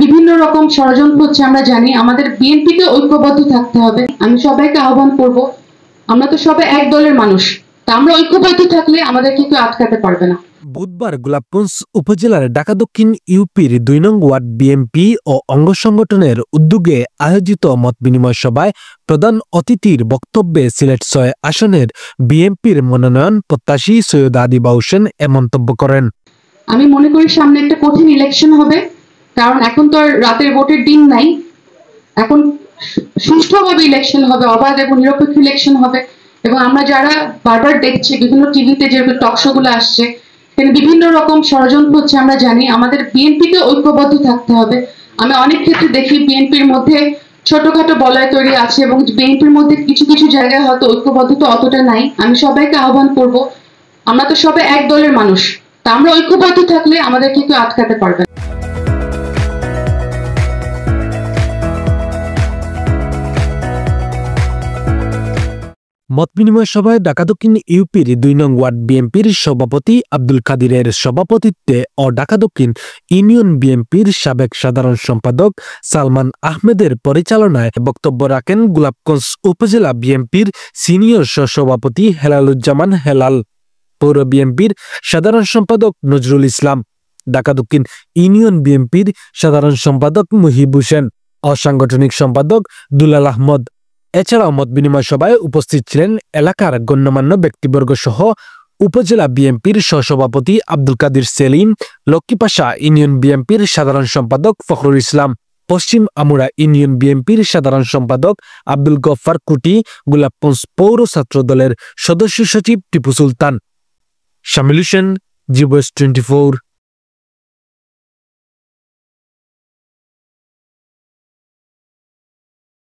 বিভিন্ন রকম ষড়যন্ত্র হচ্ছে আমরা জানি। আমাদের বিএনপিকে ঐক্যবদ্ধ থাকতে হবে। আমি সবাইকে আহ্বান করব, আমরা তো সবাই এক দলের মানুষ, তা আমরা ঐক্যবদ্ধ থাকলে আমাদেরকে কেউ আটকাতে পারবে না। বুধবার গোলাপগঞ্জ উপজেলার ঢাকা দক্ষিণ ইউপির ২ নং ওয়ার্ড বিএনপি ও অঙ্গ সংগঠনের উদ্যোগে আয়োজিত মত বিনিময় সভায় প্রধান অতিথির বক্তব্যে সিলেট ৬ আসনের বিএনপির মনোনয়ন প্রত্যাশী সৈয়দ আদিবা হোসেন এ মন্তব্য করেন। আমি মনে করি সামনে একটা কঠিন ইলেকশন হবে, কারণ এখন তো আর রাতের ভোটের দিন নাই। এখন সুষ্ঠুভাবে ইলেকশন হবে, অবাধ এবং নিরপেক্ষ ইলেকশন হবে। এবং আমরা যারা বারবার দেখছি বিভিন্ন টিভিতে যে টক শো গুলো আসছে, এখানে বিভিন্ন রকম ষড়যন্ত্র হচ্ছে আমরা জানি। আমাদের বিএনপিকে ঐক্যবদ্ধ থাকতে হবে। আমি অনেক ক্ষেত্রে দেখি বিএনপির মধ্যে ছোটখাটো বলয় তৈরি আছে এবং বিএনপির মধ্যে কিছু কিছু জায়গায় হয়তো ঐক্যবদ্ধতা অতটা নাই। আমি সবাইকে আহ্বান করব, আমরা তো সবাই এক দলের মানুষ, তা আমরা ঐক্যবদ্ধ থাকলে আমাদেরকে কেউ আটকাতে পারবে না। মত বিনিময় সভায় ঢাকা দক্ষিণ ইউপির ২ নং ওয়ার্ড বিএনপির সভাপতি আব্দুল কাদিরের সভাপতিত্বে ও ঢাকা দক্ষিণ ইউনিয়ন বিএনপির সাবেক সাধারণ সম্পাদক সালমান আহমেদের পরিচালনায় বক্তব্য রাখেন গোলাপগঞ্জ উপজেলা বিএনপির সিনিয়র সহসভাপতি হেলালুজ্জামান হেলাল, পৌর বিএনপির সাধারণ সম্পাদক নজরুল ইসলাম, ঢাকা দক্ষিণ ইউনিয়ন বিএনপির সাধারণ সম্পাদক মুহিব হোসেন, অসাংগঠনিক সম্পাদক দুলাল আহমদ। এছাড়াও মত বিনিময় সভায় উপস্থিত ছিলেন এলাকার গণ্যমান্য ব্যক্তিবর্গ সহ উপজেলা বিএনপির সহসভাপতি আব্দুল কাদির সেলিম, লক্ষ্মীপাশা ইউনিয়ন বিএনপির সাধারণ সম্পাদক ফখরুল ইসলাম, পশ্চিম আমুরা ইউনিয়ন বিএনপির সাধারণ সম্পাদক আব্দুল গফফার কুটি, গোলাপগঞ্জ পৌর ছাত্র দলের সদস্য সচিব টিপু সুলতান। শামিল হোসেন, জি ভয়েস 24।